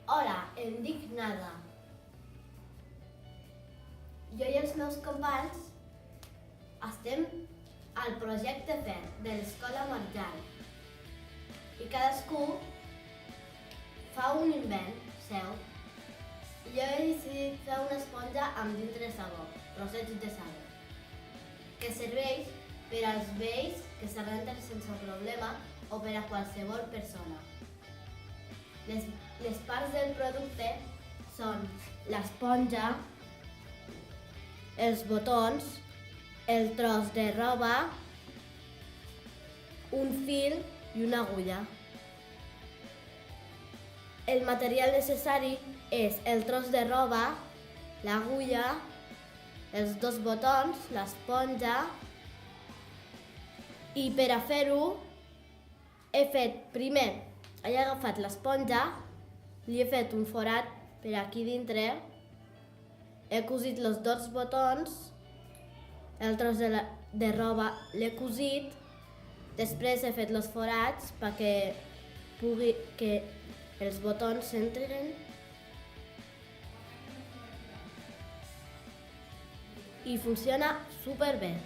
Hola, em dic Nada. Jo i els meus companys estem al projecte FER de l'Escola Marjal i cadascú fa un invent seu. Jo he decidit fer una esponja amb dintre sabó, trossets de sabó, que serveix per als vells que s'arrenten sense problema o per a qualsevol persona. Les parts del producte són l'esponja, els botons, el tros de roba, un fil i una agulla. El material necessari és el tros de roba, l'agulla, els 2 botons, l'esponja, i per a fer-ho he agafat l'esponja, li he fet un forat per aquí dintre, he cosit els 2 botons, el tros de roba l'he cosit, després he fet els forats perquè els botons s'entren i funciona superbé.